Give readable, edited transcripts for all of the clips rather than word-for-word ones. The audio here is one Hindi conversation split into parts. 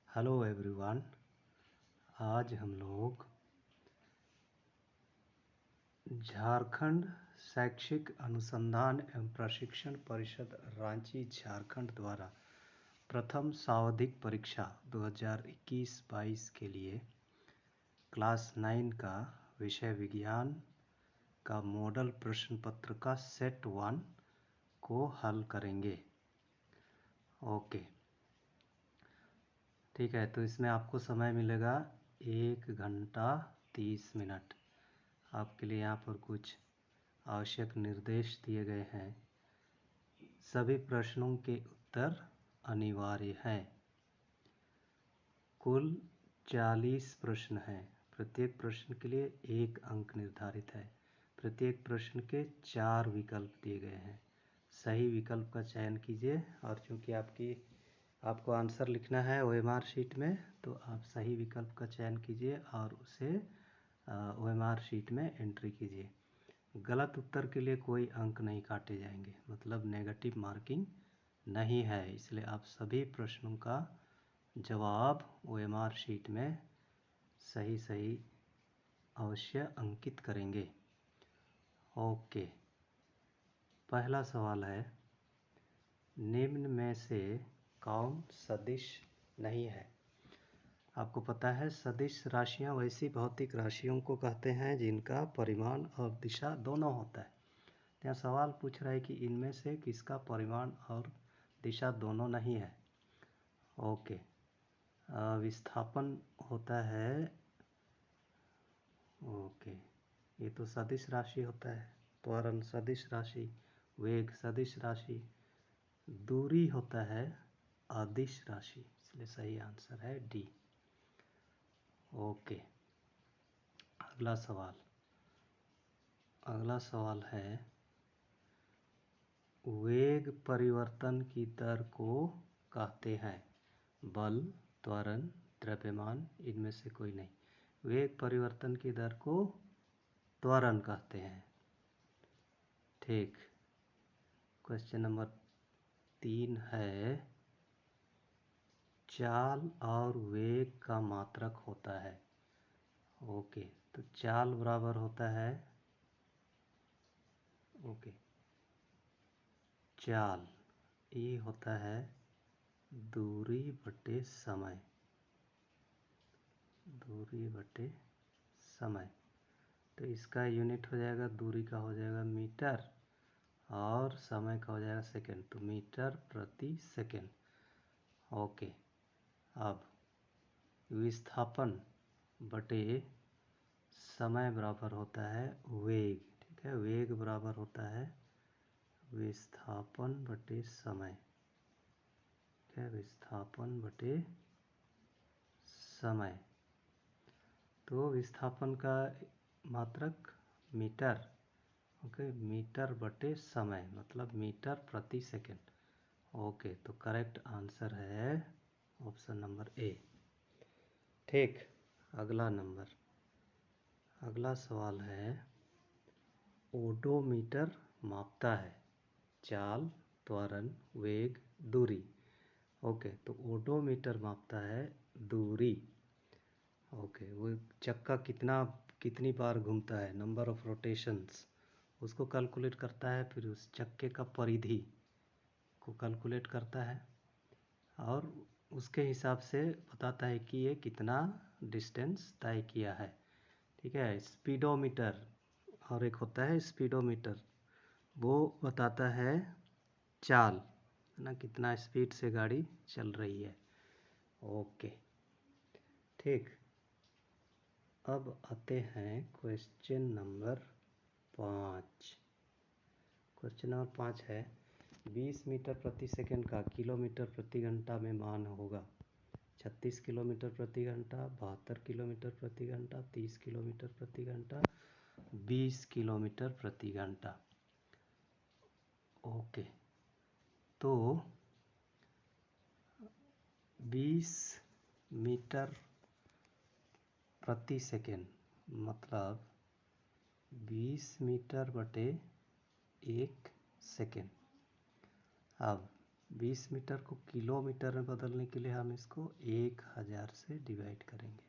Hello everyone. आज हम लोग झारखंड शैक्षिक अनुसंधान एवं प्रशिक्षण परिषद रांची झारखंड द्वारा प्रथम सावधिक परीक्षा 2021-22 के लिए क्लास 9 का विषय विज्ञान का मॉडल प्रश्न पत्र का सेट 1 को हल करेंगे। ओके, ठीक है। तो इसमें आपको समय मिलेगा 1 घंटा 30 मिनट। आपके लिए यहाँ पर कुछ आवश्यक निर्देश दिए गए हैं। सभी प्रश्नों के उत्तर अनिवार्य हैं। कुल 40 प्रश्न हैं। प्रत्येक प्रश्न के लिए 1 अंक निर्धारित है। प्रत्येक प्रश्न के 4 विकल्प दिए गए हैं। सही विकल्प का चयन कीजिए। और चूँकि आपको आंसर लिखना है OMR शीट में, तो आप सही विकल्प का चयन कीजिए और उसे OMR शीट में एंट्री कीजिए। गलत उत्तर के लिए कोई अंक नहीं काटे जाएंगे, मतलब नेगेटिव मार्किंग नहीं है। इसलिए आप सभी प्रश्नों का जवाब OMR शीट में सही अवश्य अंकित करेंगे। ओके, पहला सवाल है, निम्न में से कौन सदिश नहीं है? आपको पता है सदिश राशियां वैसी भौतिक राशियों को कहते हैं जिनका परिमाण और दिशा दोनों होता है। यहाँ सवाल पूछ रहा है कि इनमें से किसका परिमाण और दिशा दोनों नहीं है। ओके, विस्थापन होता है। ओके, ये तो सदिश राशि होता है। त्वरण सदिश राशि, वेग सदिश राशि, दूरी होता है अदिश राशि। इसलिए सही आंसर है डी। ओके, अगला सवाल है, वेग परिवर्तन की दर को कहते हैं बल, त्वरण, द्रव्यमान, इनमें से कोई नहीं। वेग परिवर्तन की दर को त्वरण कहते हैं। ठीक। क्वेश्चन नंबर 3 है, चाल और वेग का मात्रक होता है। ओके, तो चाल बराबर होता है, ओके, चाल ये होता है दूरी बटे समय। दूरी बटे समय, तो इसका यूनिट हो जाएगा, दूरी का हो जाएगा मीटर और समय का हो जाएगा सेकंड, तो मीटर प्रति सेकंड। ओके, अब विस्थापन बटे समय बराबर होता है वेग। ठीक है, वेग बराबर होता है विस्थापन बटे समय। ठीक है, विस्थापन बटे समय। तो विस्थापन का मात्रक मीटर। ओके, मीटर बटे समय मतलब मीटर प्रति सेकंड। ओके, तो करेक्ट आंसर है ऑप्शन नंबर ए। ठीक, अगला सवाल है, ओडोमीटर मापता है चाल, त्वरण, वेग, दूरी। ओके, तो ओडोमीटर मापता है दूरी। ओके, वो चक्का कितनी बार घूमता है, नंबर ऑफ रोटेशंस, उसको कैलकुलेट करता है। फिर उस चक्के का परिधि को कैलकुलेट करता है और उसके हिसाब से बताता है कि ये कितना डिस्टेंस तय किया है। ठीक है, स्पीडोमीटर और एक होता है स्पीडोमीटर, वो बताता है चाल, है ना, कितना स्पीड से गाड़ी चल रही है। ओके, ठीक। अब आते हैं क्वेश्चन नंबर 5। क्वेश्चन नंबर 5 है, 20 मीटर प्रति सेकंड का किलोमीटर प्रति घंटा में मान होगा 36 किलोमीटर प्रति घंटा, 72 किलोमीटर प्रति घंटा, 30 किलोमीटर प्रति घंटा, 20 किलोमीटर प्रति घंटा। ओके, तो 20 मीटर प्रति सेकंड मतलब 20 मीटर बटे 1 सेकंड। अब 20 मीटर को किलोमीटर में बदलने के लिए हम इसको 1000 से डिवाइड करेंगे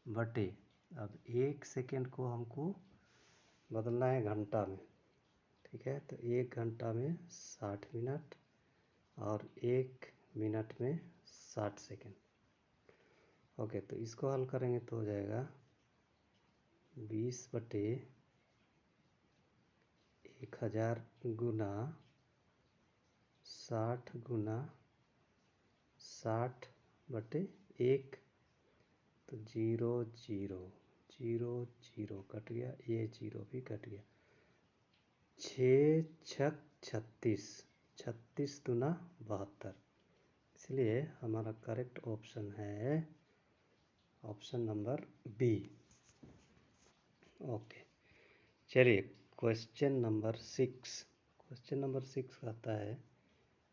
बटे, अब 1 सेकेंड को हमको बदलना है घंटा में, ठीक है। तो 1 घंटा में 60 मिनट और 1 मिनट में 60 सेकेंड। ओके, तो इसको हल करेंगे तो हो जाएगा 20 बटे 1000 गुना 60 गुना 60 बटे 1, तो 0 0 0 0 कट गया, ये 0 भी कट गया। 6 छक 36, 36 दूना 72, इसलिए हमारा करेक्ट ऑप्शन है ऑप्शन नंबर बी। ओके, चलिए क्वेश्चन नंबर 6। क्वेश्चन नंबर 6 कहता है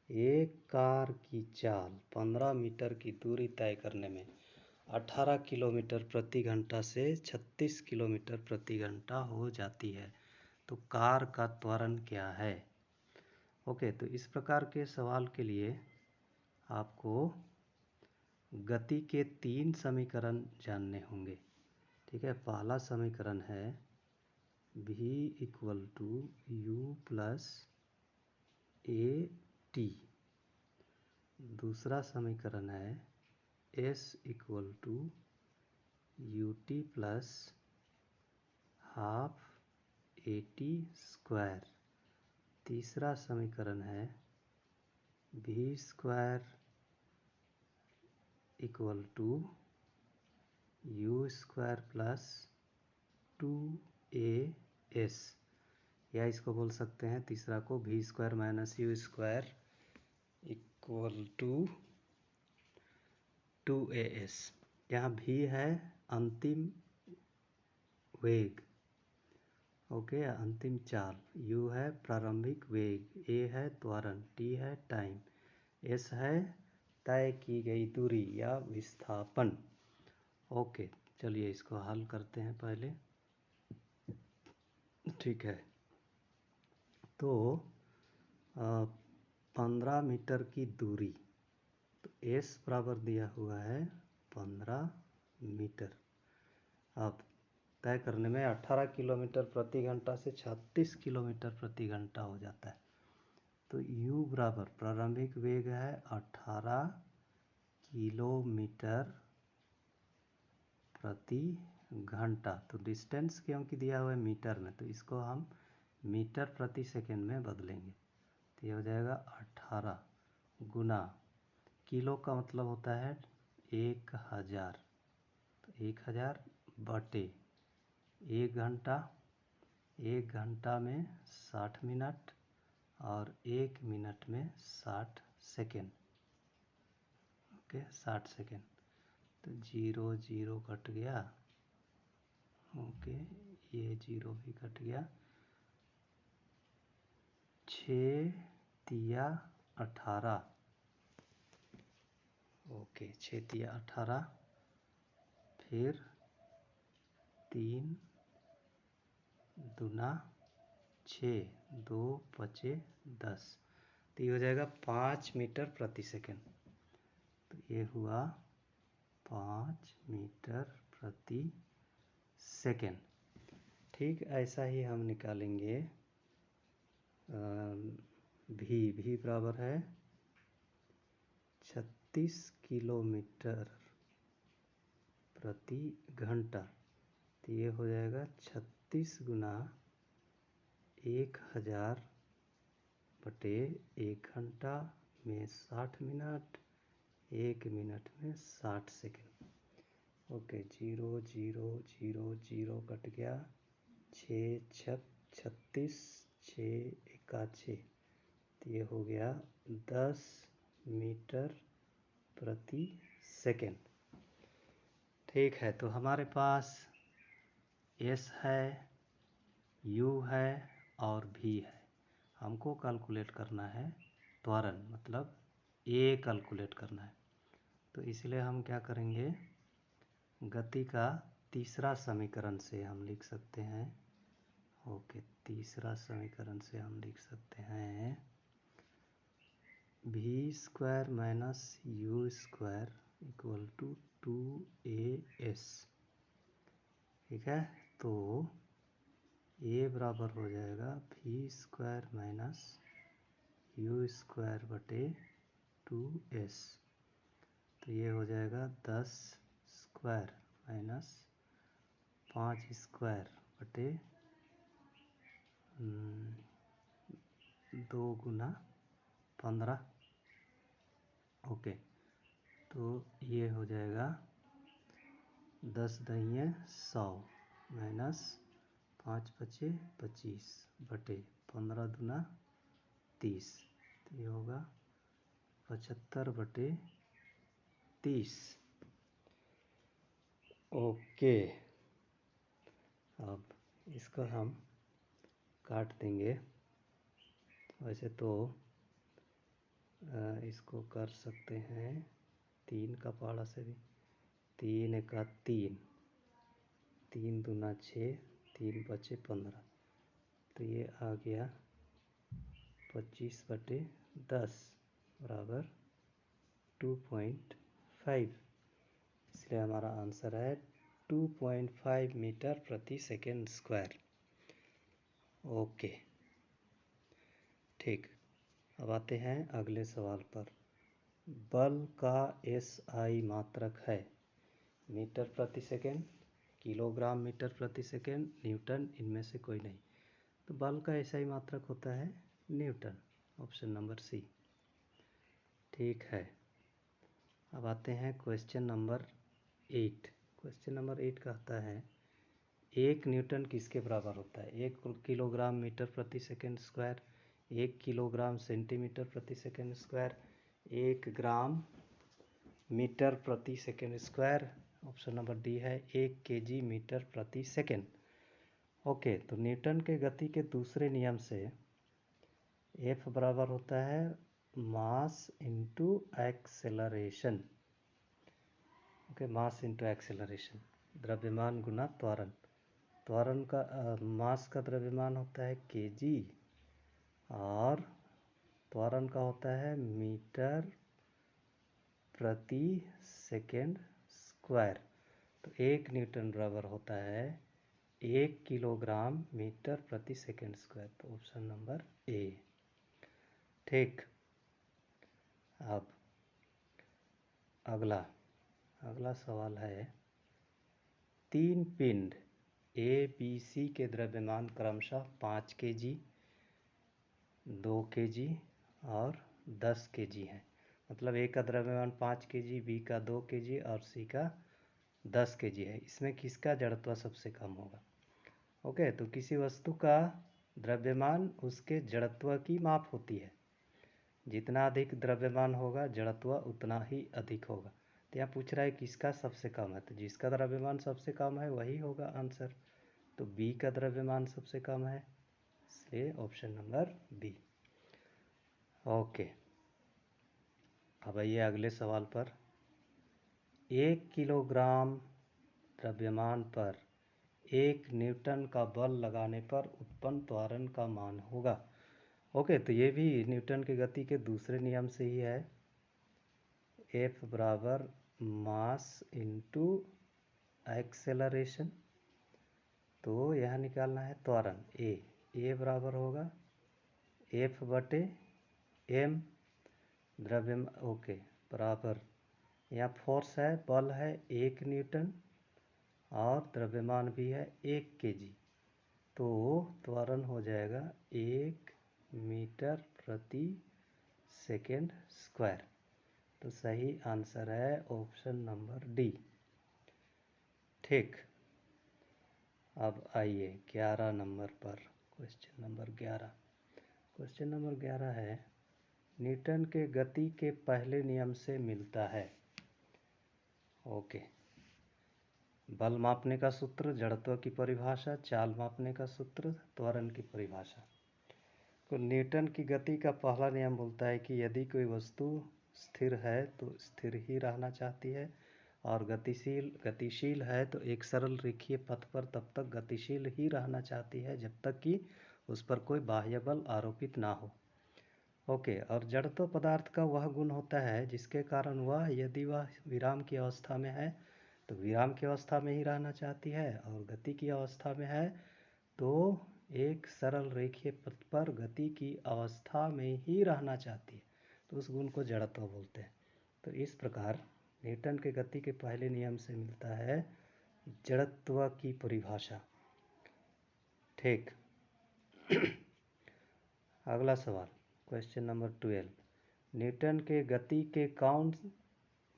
एक कार की चाल 15 मीटर की दूरी तय करने में 18 किलोमीटर प्रति घंटा से 36 किलोमीटर प्रति घंटा हो जाती है, तो कार का त्वरण क्या है। ओके, तो इस प्रकार के सवाल के लिए आपको गति के 3 समीकरण जानने होंगे, ठीक है। पहला समीकरण है v equal to u plus a t. दूसरा समीकरण है s equal to u t plus half a t square. तीसरा समीकरण है v square equal to u square plus 2as, या इसको बोल सकते हैं तीसरा को v square minus u square equal to 2as। यहाँ v है अंतिम वेग, ओके, अंतिम चाल, u है प्रारंभिक वेग, a है त्वरण, t है टाइम, s है तय की गई दूरी या विस्थापन। ओके, चलिए इसको हल करते हैं पहले, ठीक है। तो 15 मीटर की दूरी, तो s बराबर दिया हुआ है 15 मीटर। अब तय करने में 18 किलोमीटर प्रति घंटा से 36 किलोमीटर प्रति घंटा हो जाता है, तो u बराबर प्रारंभिक वेग है 18 किलोमीटर प्रति घंटा, तो डिस्टेंस क्योंकि दिया हुआ है मीटर में, तो इसको हम मीटर प्रति सेकेंड में बदलेंगे, तो ये हो जाएगा 18 गुना, किलो का मतलब होता है 1000, तो 1000 बटे 1 घंटा, 1 घंटा में 60 मिनट और 1 मिनट में 60 सेकेंड, ओके 60 सेकेंड, तो 0 0 कट गया, ओके ये 0 भी कट गया। 6 तिया 18, ओके 6 तिया 18, फिर 3 दूना 6, 2 पचे 10, तो ये हो जाएगा 5 मीटर प्रति सेकेंड, तो ये हुआ 5 मीटर प्रति सेकेंड। ठीक ऐसा ही हम निकालेंगे भी बराबर है 36 किलोमीटर प्रति घंटा, तो ये हो जाएगा 36 गुना 1000 बटे 1 घंटा में 60 मिनट, 1 मिनट में 60 सेकेंड, ओके 0 0 0 0 कट गया, 6 छक 36, 6 एका 6, तो ये हो गया 10 मीटर प्रति सेकेंड। ठीक है, तो हमारे पास s है, u है और v है, हमको कैलकुलेट करना है त्वरण, मतलब a कैलकुलेट करना है, तो इसलिए हम क्या करेंगे, गति का तीसरा समीकरण से हम लिख सकते हैं, ओके तीसरा समीकरण से हम लिख सकते हैं v² minus u² equal to 2as। ठीक है, तो a बराबर हो जाएगा v² माइनस u² बटे 2s। तो ये हो जाएगा 10² माइनस 5² बटे 2 गुना 15। ओके, तो ये हो जाएगा 10 दहिए 100 माइनस 5 पचे 25 बटे 15 दूना 30। तो ये होगा 75 बटे 30। ओके, अब इसको हम काट देंगे। वैसे तो इसको कर सकते हैं 3 का पहाड़ा से भी। 3 एका 3, 3 दूना 6, 3 बचे 15। तो ये आ गया 25 बटे 10 बराबर 2.5। इसलिए हमारा आंसर है 2.5 मीटर प्रति सेकेंड स्क्वायर। ओके, ठीक। अब आते हैं अगले सवाल पर। बल का SI मात्रक है मीटर प्रति सेकेंड, किलोग्राम मीटर प्रति सेकेंड, न्यूटन, इनमें से कोई नहीं। तो बल का SI मात्रक होता है न्यूटन, ऑप्शन नंबर सी। ठीक है, अब आते हैं क्वेश्चन नंबर 8। क्वेश्चन नंबर 8 कहता है 1 न्यूटन किसके बराबर होता है? 1 किलोग्राम मीटर प्रति सेकेंड स्क्वायर, 1 किलोग्राम सेंटीमीटर प्रति सेकेंड स्क्वायर, 1 ग्राम मीटर प्रति second square, option number D है 1 kg मीटर प्रति सेकेंड। ओके, तो न्यूटन के गति के दूसरे नियम से F बराबर होता है mass into acceleration. Okay, mass into acceleration, द्रव्यमान गुना त्वरण। त्वरण का मास का द्रव्यमान होता है kg और त्वरण का होता है मीटर प्रति सेकेंड स्क्वायर। तो 1 न्यूटन बराबर होता है 1 किलोग्राम मीटर प्रति सेकेंड स्क्वायर। तो ऑप्शन नंबर ए। ठीक, अब अगला सवाल है 3 पिंड ABC के द्रव्यमान क्रमशः 5 kg, 2 kg और 10 kg है। मतलब A का द्रव्यमान 5 kg, B का 2 kg और C का 10 kg है। इसमें किसका जड़त्व सबसे कम होगा? ओके, तो किसी वस्तु का द्रव्यमान उसके जड़त्व की माप होती है। जितना अधिक द्रव्यमान होगा जड़त्व उतना ही अधिक होगा। तो यहाँ पूछ रहा है किसका सबसे कम है, तो जिसका द्रव्यमान सबसे कम है वही होगा आंसर। तो बी का द्रव्यमान सबसे कम है, इसलिए ऑप्शन नंबर बी। ओके, अब आइए अगले सवाल पर। 1 किलोग्राम द्रव्यमान पर 1 न्यूटन का बल लगाने पर उत्पन्न त्वरण का मान होगा। ओके, तो ये भी न्यूटन की गति के दूसरे नियम से ही है। F बराबर मास इंटू एक्सेलरेशन। तो यहाँ निकालना है त्वरण ए बराबर होगा F बटे m द्रव्यमान। ओके, बराबर यहाँ फोर्स है, बल है 1 न्यूटन और द्रव्यमान भी है 1 kg। तो त्वरण हो जाएगा 1 मीटर प्रति सेकेंड स्क्वायर। तो सही आंसर है ऑप्शन नंबर डी। ठीक, अब आइए 11 नंबर पर। Question number 11। क्वेश्चन नंबर 11 है न्यूटन के गति के पहले नियम से मिलता है। ओके, बल मापने का सूत्र, जड़त्व की परिभाषा, चाल मापने का सूत्र, त्वरण की परिभाषा। तो न्यूटन की गति का पहला नियम बोलता है कि यदि कोई वस्तु स्थिर है तो स्थिर ही रहना चाहती है, और गतिशील है तो एक सरल रेखीय पथ पर तब तक गतिशील ही रहना चाहती है जब तक कि उस पर कोई बाह्य बल आरोपित ना हो। ओके, और जड़त्व पदार्थ का वह गुण होता है जिसके कारण वह, यदि वह विराम की अवस्था में है तो विराम की अवस्था में ही रहना चाहती है, और गति की अवस्था में है तो एक सरल रेखीय पथ पर गति की अवस्था में ही रहना चाहती है, तो उस गुण को जड़त्व बोलते हैं। तो इस प्रकार न्यूटन के गति के पहले नियम से मिलता है जड़त्व की परिभाषा। ठीक। अगला सवाल, क्वेश्चन नंबर 12, न्यूटन के गति के कौन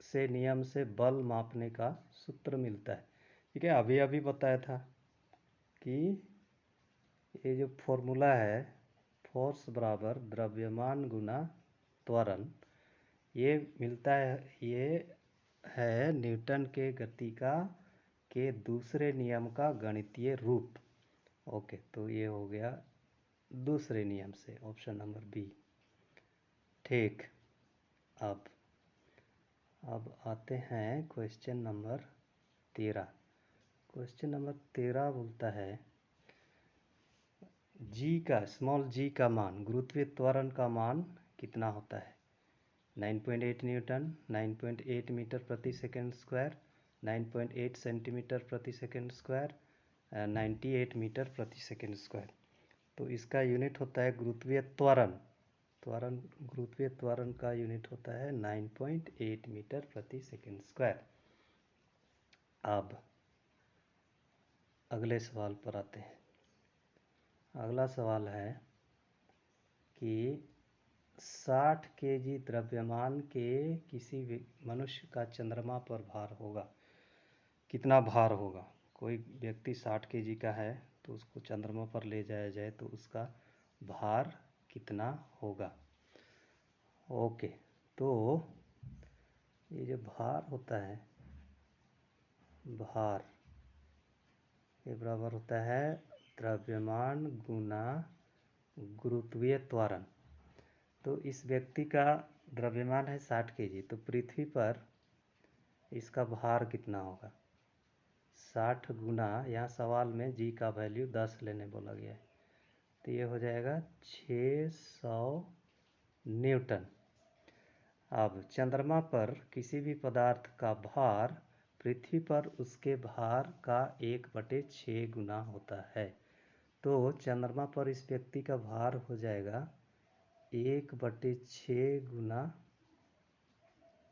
से नियम से बल मापने का सूत्र मिलता है? ठीक है, अभी अभी बताया था कि ये जो फॉर्मूला है, फोर्स बराबर द्रव्यमान गुना त्वरण, ये मिलता है, ये है न्यूटन के गति का के दूसरे नियम का गणितीय रूप। ओके, तो ये हो गया दूसरे नियम से, ऑप्शन नंबर बी। ठीक। अब आते हैं क्वेश्चन नंबर 13। क्वेश्चन नंबर 13 बोलता है स्मॉल जी का मान, गुरुत्वीय त्वरण का मान कितना होता है? 9.8 न्यूटन, 9.8 मीटर प्रति सेकंड स्क्वायर, 9.8 सेंटीमीटर प्रति सेकंड स्क्वायर, 98 मीटर प्रति सेकंड स्क्वायर। तो इसका यूनिट होता है गुरुत्वीय त्वरण। गुरुत्वीय त्वरण का यूनिट होता है 9.8 मीटर प्रति सेकंड स्क्वायर। अब अगले सवाल पर आते हैं। अगला सवाल है कि 60 केजी द्रव्यमान के किसी मनुष्य का चंद्रमा पर भार होगा। कितना भार होगा? कोई व्यक्ति 60 केजी का है तो उसको चंद्रमा पर ले जाया जाए तो उसका भार कितना होगा? ओके, तो ये जो भार होता है, भार ये बराबर होता है द्रव्यमान गुना गुरुत्वीय त्वरण। तो इस व्यक्ति का द्रव्यमान है 60 केजी, तो पृथ्वी पर इसका भार कितना होगा? 60 गुना, यहाँ सवाल में जी का वैल्यू 10 लेने बोला गया है, तो ये हो जाएगा 600 न्यूटन। अब चंद्रमा पर किसी भी पदार्थ का भार पृथ्वी पर उसके भार का 1/6 गुना होता है। तो चंद्रमा पर इस व्यक्ति का भार हो जाएगा 1/6 गुना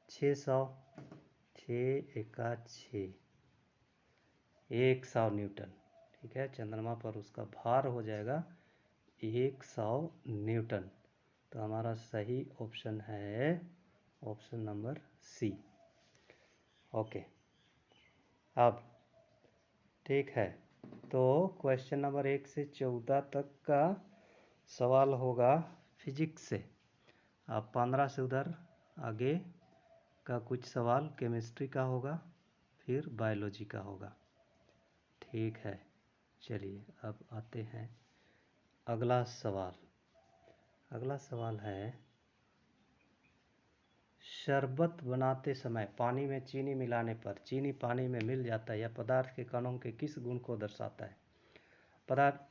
600, 6 एका 6, 100 न्यूटन। ठीक है, चंद्रमा पर उसका भार हो जाएगा 100 न्यूटन। तो हमारा सही ऑप्शन है ऑप्शन नंबर सी। ओके, अब ठीक है, तो क्वेश्चन नंबर 1 से 14 तक का सवाल होगा फिजिक्स से। अब 15 से उधर आगे का कुछ सवाल केमिस्ट्री का होगा, फिर बायोलॉजी का होगा। ठीक है, चलिए अब आते हैं अगला सवाल। अगला सवाल है, शरबत बनाते समय पानी में चीनी मिलाने पर चीनी पानी में मिल जाता है, यह पदार्थ के कणों के किस गुण को दर्शाता है?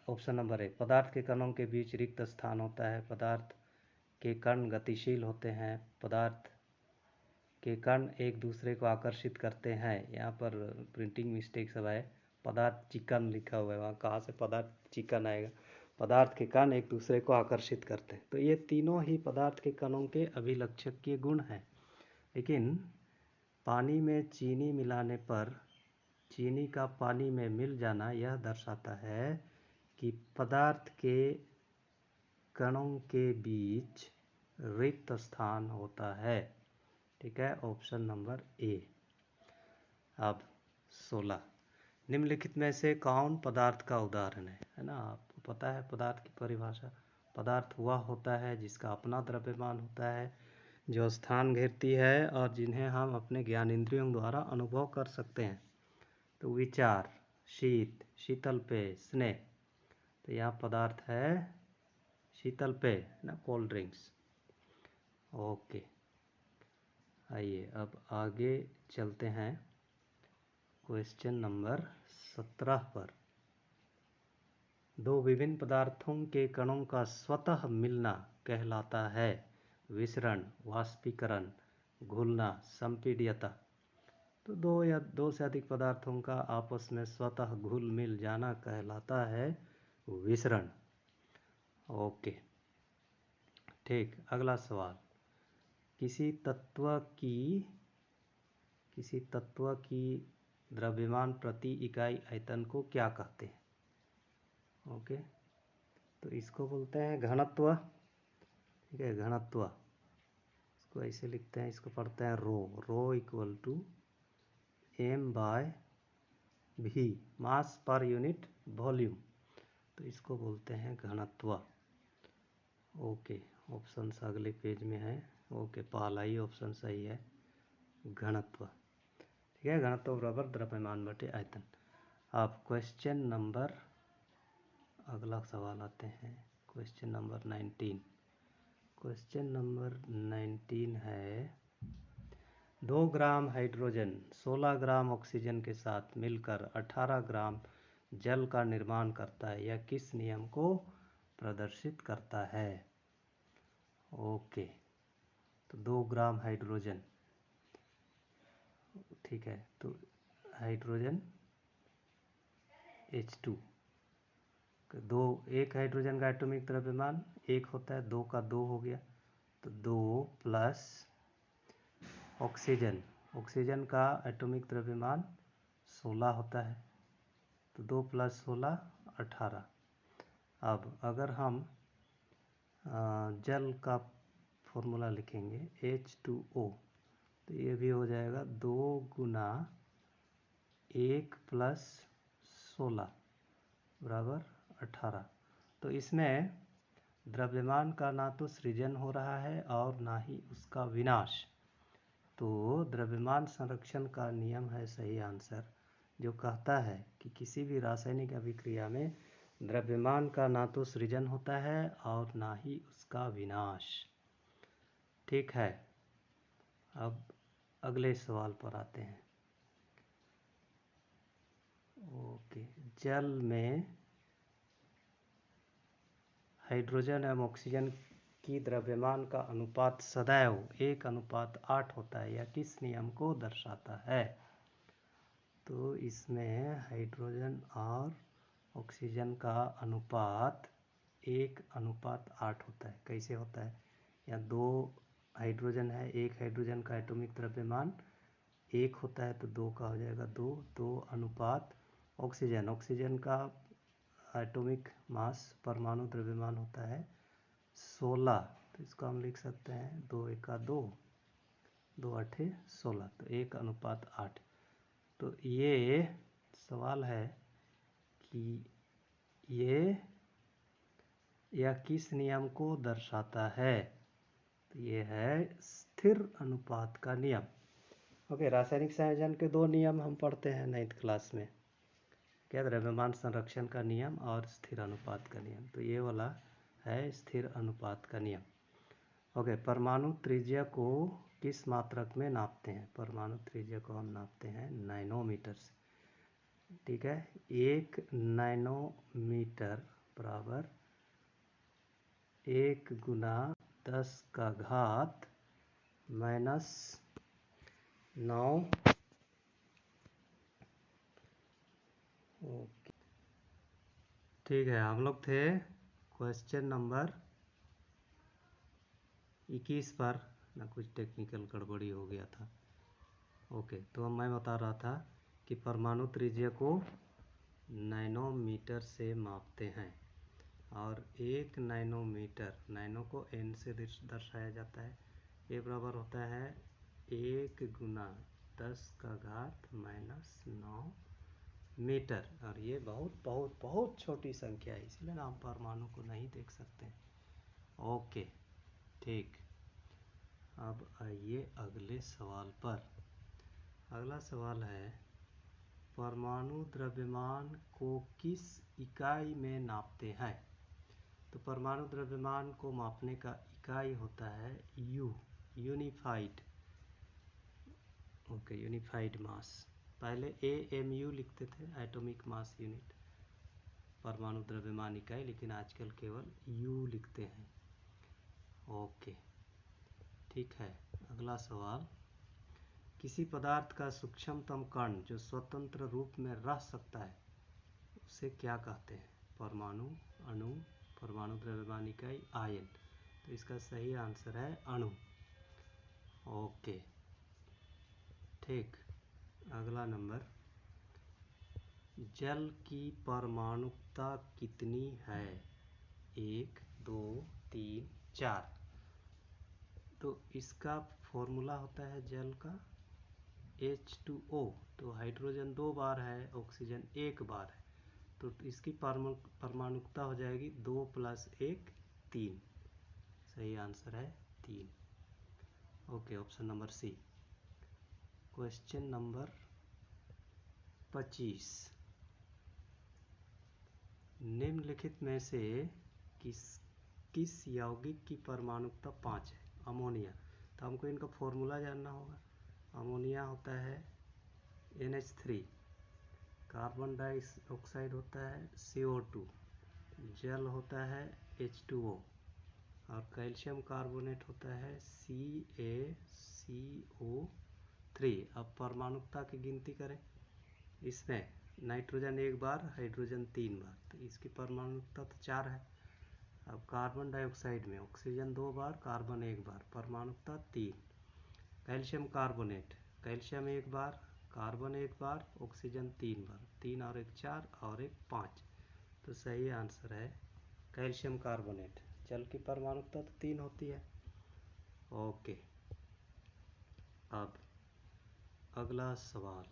ऑप्शन नंबर 1, पदार्थ के कणों के बीच रिक्त स्थान होता है, पदार्थ के कण गतिशील होते हैं, पदार्थ के कण एक दूसरे को आकर्षित करते हैं। यहाँ पर प्रिंटिंग मिस्टेक सब है, पदार्थ चिकन लिखा हुआ है, वहाँ कहाँ से पदार्थ चिकन आएगा? पदार्थ के कण एक दूसरे को आकर्षित करते हैं। तो ये तीनों ही पदार्थ के कणों के अभिलक्षकीय गुण हैं। लेकिन पानी में चीनी मिलाने पर चीनी का पानी में मिल जाना यह दर्शाता है कि पदार्थ के कणों के बीच रिक्त स्थान होता है। ठीक है, ऑप्शन नंबर ए। अब 16, निम्नलिखित में से कौन पदार्थ का उदाहरण है ना? आपको पता है पदार्थ की परिभाषा। पदार्थ वह होता है जिसका अपना द्रव्यमान होता है, जो स्थान घेरती है और जिन्हें हम अपने ज्ञानेंद्रियों द्वारा अनुभव कर सकते हैं। तो विचार, शीत, शीतल पेय, स्नेह। तो यहाँ पदार्थ है शीतल पेय ना, कोल्ड ड्रिंक्स। ओके, आइए अब आगे चलते हैं क्वेश्चन नंबर 17 पर। दो विभिन्न पदार्थों के कणों का स्वतः मिलना कहलाता है विसरण, वाष्पीकरण, घुलना, संपीड्यता। तो दो या दो से अधिक पदार्थों का आपस में स्वतः घुल मिल जाना कहलाता है विसरण। ओके, ठीक। अगला सवाल, किसी तत्व की द्रव्यमान प्रति इकाई आयतन को क्या कहते हैं? ओके, तो इसको बोलते हैं घनत्व। ठीक है, घनत्व। इसको ऐसे लिखते हैं, इसको पढ़ते हैं rho equal to m/v, mass per unit volume. तो इसको बोलते हैं घनत्व। ओके, ऑप्शन अगले पेज में है। ओके, पहला ही ऑप्शन सही है, घनत्व। ठीक है, घनत्व बराबर द्रव्यमान बटे आयतन। अब क्वेश्चन नंबर, अगला सवाल आते हैं, क्वेश्चन नंबर 19। क्वेश्चन नंबर 19 है, 2 ग्राम हाइड्रोजन 16 ग्राम ऑक्सीजन के साथ मिलकर 18 ग्राम जल का निर्माण करता है। यह किस नियम को प्रदर्शित करता है? ओके, तो 2 ग्राम हाइड्रोजन, ठीक है, तो हाइड्रोजन H2, एक हाइड्रोजन का एटॉमिक द्रव्यमान 1 होता है, 2 का 2 हो गया, तो 2 प्लस ऑक्सीजन का एटॉमिक द्रव्यमान 16 होता है, तो 2 प्लस 16 18। अब अगर हम जल का फॉर्मूला लिखेंगे H2O, तो ये भी हो जाएगा 2 गुना 1 प्लस 16 बराबर 18। तो इसमें द्रव्यमान का ना तो सृजन हो रहा है और ना ही उसका विनाश। तो द्रव्यमान संरक्षण का नियम है सही आंसर, जो कहता है कि किसी भी रासायनिक अभिक्रिया में द्रव्यमान का ना तो सृजन होता है और ना ही उसका विनाश। ठीक है, अब अगले सवाल पर आते हैं। ओके, जल में हाइड्रोजन एवं ऑक्सीजन की द्रव्यमान का अनुपात सदैव 1:8 होता है। यह किस नियम को दर्शाता है? तो इसमें हाइड्रोजन और ऑक्सीजन का अनुपात 1:8 होता है। कैसे होता है? या 2 हाइड्रोजन है, एक हाइड्रोजन का एटॉमिक द्रव्यमान 1 होता है, तो 2 का हो जाएगा 2 अनुपात ऑक्सीजन का एटॉमिक मास परमाणु द्रव्यमान होता है 16, तो इसको हम लिख सकते हैं 2 एका 2, 2 8 16, तो 1:8। तो ये सवाल है कि यह किस नियम को दर्शाता है? तो ये है स्थिर अनुपात का नियम। ओके, रासायनिक संयोजन के 2 नियम हम पढ़ते हैं 9th क्लास में, क्या? द्रव्यमान संरक्षण का नियम और स्थिर अनुपात का नियम। तो ये वाला है स्थिर अनुपात का नियम। ओके, परमाणु त्रिज्या को किस मात्रक में नापते हैं? परमाणु त्रिज्या को हम नापते हैं नैनोमीटर से। ठीक है, 1 नैनोमीटर बराबर 1 गुना 10⁻⁹ ओके, ठीक है। हम लोग थे क्वेश्चन नंबर 21 पर, ना कुछ टेक्निकल गड़बड़ी हो गया था। ओके, तो मैं बता रहा था कि परमाणु त्रिज्या को नैनोमीटर से मापते हैं, और 1 नैनोमीटर, नैनो को n से दर्शाया जाता है, ये बराबर होता है 1 गुना 10⁻⁹ मीटर। और ये बहुत बहुत बहुत छोटी संख्या है, इसलिए ना हम परमाणु को नहीं देख सकते। ओके, ठीक। अब आइए अगले सवाल पर। अगला सवाल है, परमाणु द्रव्यमान को किस इकाई में नापते हैं? तो परमाणु द्रव्यमान को मापने का इकाई होता है यूनिफाइड। ओके, यूनिफाइड मास। पहले AMU लिखते थे, एटॉमिक मास यूनिट। परमाणु द्रव्यमान इकाई, लेकिन आजकल केवल यू लिखते हैं। ओके, ठीक है। अगला सवाल, किसी पदार्थ का सूक्ष्मतम कण जो स्वतंत्र रूप में रह सकता है उसे क्या कहते हैं? परमाणु, अणु, परमाणु द्रव्यमान इकाई, आयन। तो इसका सही आंसर है अणु। ओके, ठीक। अगला नंबर, जल की परमाणुकता कितनी है? 1, 2, 3, 4। तो इसका फॉर्मूला होता है जल का H2O। तो हाइड्रोजन 2 बार है, ऑक्सीजन 1 बार है, तो इसकी परमाणुकता हो जाएगी 2 + 1 3। सही आंसर है 3। Okay, option number C. Question number 25, निम्नलिखित में से किस यौगिक की परमाणुकता 5 है? अमोनिया। तो हमको इनका फॉर्मूला जानना होगा। अमोनिया होता है NH3, कार्बन डाइऑक्साइड होता है CO2, जल होता है H2O, और कैल्शियम कार्बोनेट होता है CaCO3। अब परमाणुकता की गिनती करें। इसमें नाइट्रोजन 1 बार, हाइड्रोजन 3 बार, तो इसकी परमाणुकता तो 4 है। अब कार्बन डाइऑक्साइड में ऑक्सीजन 2 बार, कार्बन 1 बार, परमाणुकता 3। कैल्शियम कार्बोनेट, कैल्शियम 1 बार, कार्बन 1 बार, ऑक्सीजन 3 बार, 3 और 1 4 और 1 5। तो सही आंसर है कैल्शियम कार्बोनेट। जल की परमाणुकता तो 3 होती है। ओके, अब अगला सवाल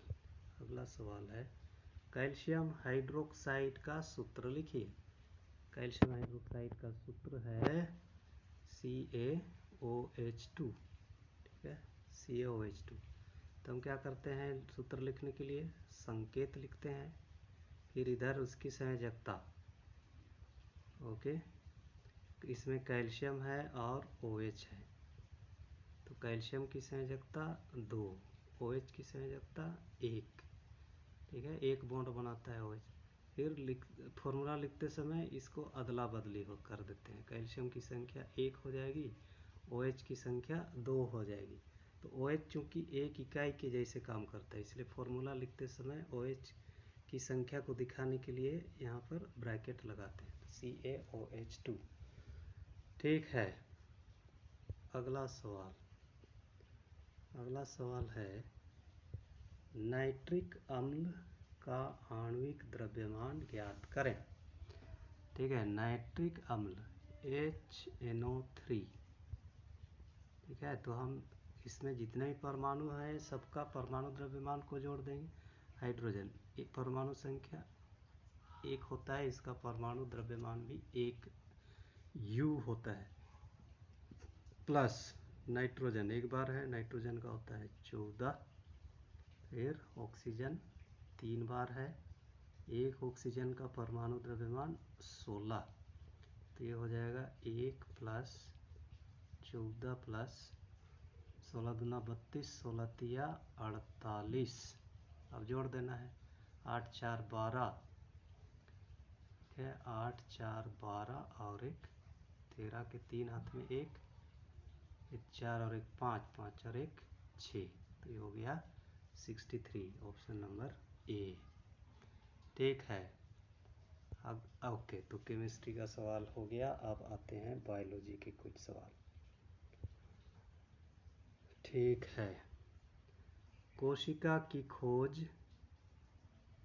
है, कैल्शियम हाइड्रोक्साइड का सूत्र लिखिए। कैल्शियम हाइड्रोक्साइड का सूत्र है CaOH2। ठीक है, CaOH2। तो हम क्या करते हैं सूत्र लिखने के लिए? संकेत लिखते हैं, फिर इधर उसकी संयोजकता। ओके, इसमें कैल्शियम है और OH है, तो कैल्शियम की संयोजकता 2, OH की संयोजकता 1। ठीक है, एक बॉन्ड बनाता है OH। फिर फॉर्मूला लिखते समय इसको अदला बदली कर देते हैं। कैल्शियम की संख्या 1 हो जाएगी, OH की संख्या 2 हो जाएगी। तो OH चूँकि एक इकाई के जैसे काम करता है, इसलिए फॉर्मूला लिखते समय OH की संख्या को दिखाने के लिए यहाँ पर ब्रैकेट लगाते हैं, तो CaOH2। ठीक है। अगला सवाल है, नाइट्रिक अम्ल का आणविक द्रव्यमान ज्ञात करें। ठीक है, नाइट्रिक अम्ल HNO3। ठीक है, तो हम इसमें जितने भी परमाणु हैं सबका परमाणु द्रव्यमान को जोड़ देंगे। हाइड्रोजन एक परमाणु संख्या 1 होता है, इसका परमाणु द्रव्यमान भी 1 U होता है, प्लस नाइट्रोजन 1 बार है, नाइट्रोजन का होता है 14। फिर ऑक्सीजन 3 बार है, एक ऑक्सीजन का परमाणु द्रव्यमान 16। तो ये हो जाएगा 1 + 14 + 16 दूना 32, 16 तिया 48। अब जोड़ देना है, 8 4 12। ठीक है, 8 4 12 और 1 13 के 3 हाथ में 1, 4 और 1 5, 5 और 1 6। तो ये हो गया 63, ऑप्शन नंबर ए। ठीक है। अब ओके, तो केमिस्ट्री का सवाल हो गया। अब आते हैं बायोलॉजी के कुछ सवाल। ठीक है, कोशिका की खोज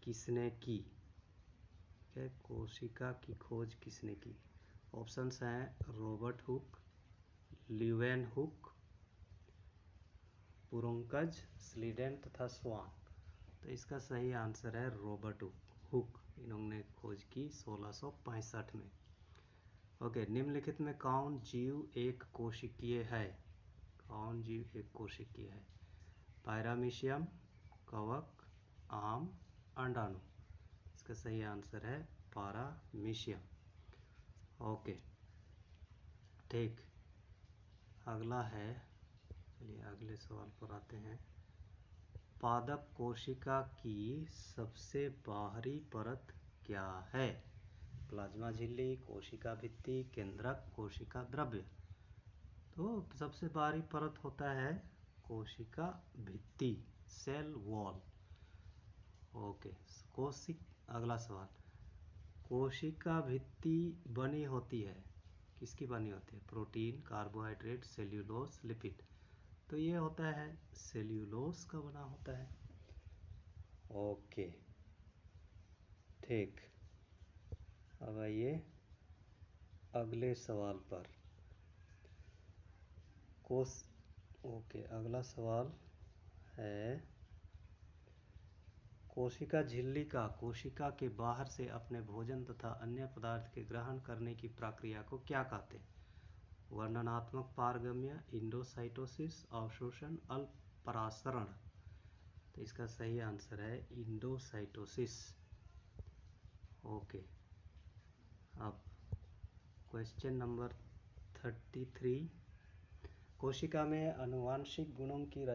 किसने की? ठीक है, कोशिका की खोज किसने की? ऑप्शंस हैं रॉबर्ट हुक, ल्यूवेनहुक, पुरोंकज, स्लीडेन तथा स्वान। तो इसका सही आंसर है रॉबर्ट हुक। इन्होंने खोज की 1665 में। ओके, निम्नलिखित में कौन जीव एक कोशिकीय है? कौन जीव एक कोशिकीय है? पैरामीशियम, कवक, आम, अंडाणु। इसका सही आंसर है पैरामीशियम। ओके, ठीक। अगला है, चलिए अगले सवाल पर आते हैं। पादप कोशिका की सबसे बाहरी परत क्या है? प्लाज्मा झिल्ली, कोशिका भित्ति, केंद्रक, कोशिका द्रव्य। तो सबसे बाहरी परत होता है कोशिका भित्ति, सेल वॉल। ओके, अगला सवाल, कोशिका भित्ति बनी होती है, किसकी बनी होती है? Protein, carbohydrate, cellulose, lipid. तो ये होता है सेल्यूलोज का बना होता है। ओके, ठीक। अब आइए अगले सवाल पर। ओके, अगला सवाल है, कोशिका झिल्ली का कोशिका के बाहर से अपने भोजन तथा अन्य पदार्थ के ग्रहण करने की प्रक्रिया को क्या कहते हैं? वर्णनात्मक पारगम्य, इंडोसाइटोसिस, अवशोषण, अल्पराशरण। तो इसका सही आंसर है इंडोसाइटोसिस। ओके, अब क्वेश्चन नंबर 33, कोशिका में आनुवांशिक गुणों की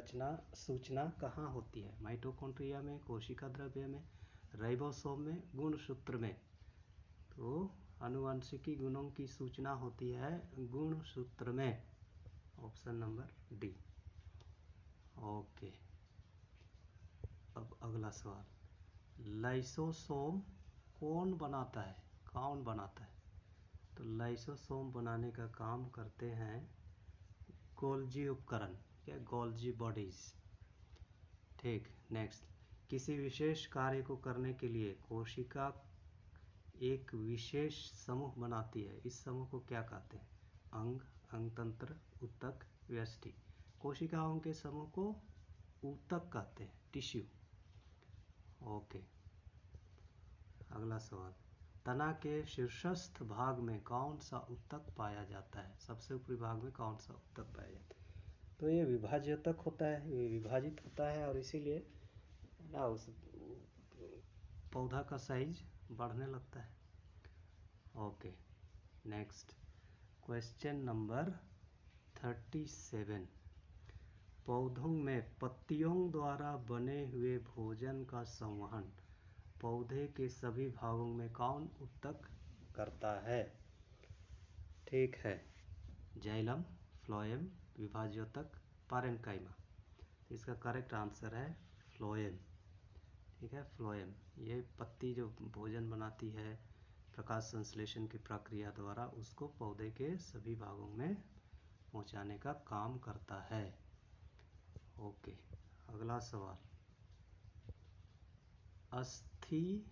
सूचना कहाँ होती है? माइटोकॉन्ड्रिया में, कोशिका द्रव्य में, राइबोसोम में, गुणसूत्र में। तो आनुवांशिकी गुणों की सूचना होती है गुणसूत्र में, ऑप्शन नंबर डी। ओके, अब अगला सवाल, लाइसोसोम कौन बनाता है? तो लाइसोसोम बनाने का काम करते हैं गोल्जी उपकरण, क्या गोल्जी बॉडीज। ठीक, नेक्स्ट, किसी विशेष कार्य को करने के लिए कोशिका एक विशेष समूह बनाती है, इस समूह को क्या कहते हैं? अंग, अंगतंत्र, ऊतक, व्यष्टि। कोशिकाओं के समूह को ऊतक कहते हैं, टिश्यू। ओके, अगला सवाल, तना के शीर्षस्थ भाग में कौन सा ऊतक पाया जाता है? सबसे ऊपरी भाग में कौन सा ऊतक पाया जाता है? तो ये विभाज्यतक होता है, ये विभाजित होता है और इसीलिए ना उस पौधा का साइज बढ़ने लगता है। ओके, नेक्स्ट, क्वेश्चन नंबर 37, पौधों में पत्तियों द्वारा बने हुए भोजन का संवहन पौधे के सभी भागों में कौन ऊतक करता है? ठीक है, जाइलम, फ्लोएम, विभाज्योतक, पारेन्काइमा। इसका करेक्ट आंसर है फ्लोएम। ठीक है, फ्लोएम। ये पत्ती जो भोजन बनाती है प्रकाश संश्लेषण की प्रक्रिया द्वारा, उसको पौधे के सभी भागों में पहुंचाने का काम करता है। ओके, अगला सवाल, अस्थि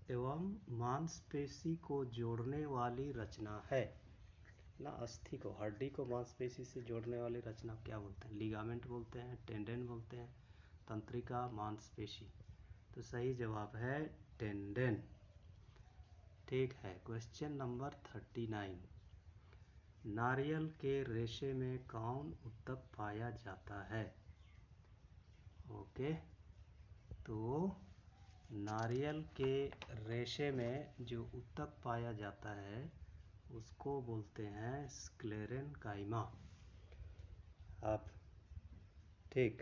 एवं मांसपेशी को जोड़ने वाली रचना है ना। अस्थि को, हड्डी को मांसपेशी से जोड़ने वाली रचना क्या बोलते हैं? लिगामेंट बोलते हैं, टेंडन बोलते हैं, तंत्रिका, मांसपेशी। तो सही जवाब है टेंडन। ठीक है, क्वेश्चन नंबर 39, नारियल के रेशे में कौन ऊतक पाया जाता है? ओके, तो नारियल के रेशे में जो ऊतक पाया जाता है उसको बोलते हैं स्क्लेरेन्काइमा। अब ठीक,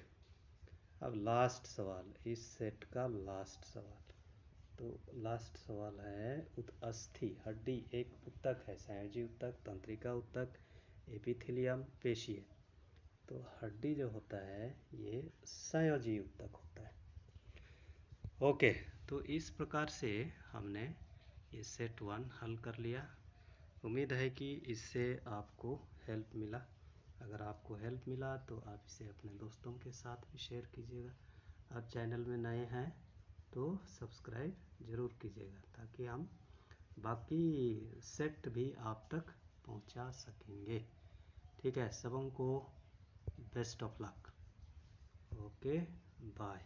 अब लास्ट सवाल, इस सेट का लास्ट सवाल। तो लास्ट सवाल है, अस्थि हड्डी एक ऊतक है, संयोजी ऊतक, तंत्रिका ऊतक, एपिथेलियम, पेशीय। तो हड्डी जो होता है ये संयोजी ऊतक होता है। ओके, तो इस प्रकार से हमने ये सेट 1 हल कर लिया। उम्मीद है कि इससे आपको हेल्प मिला। अगर आपको हेल्प मिला तो आप इसे अपने दोस्तों के साथ भी शेयर कीजिएगा। आप चैनल में नए हैं तो सब्सक्राइब ज़रूर कीजिएगा, ताकि हम बाकी सेट भी आप तक पहुंचा सकेंगे। ठीक है, सबों को best of luck. Okay, bye.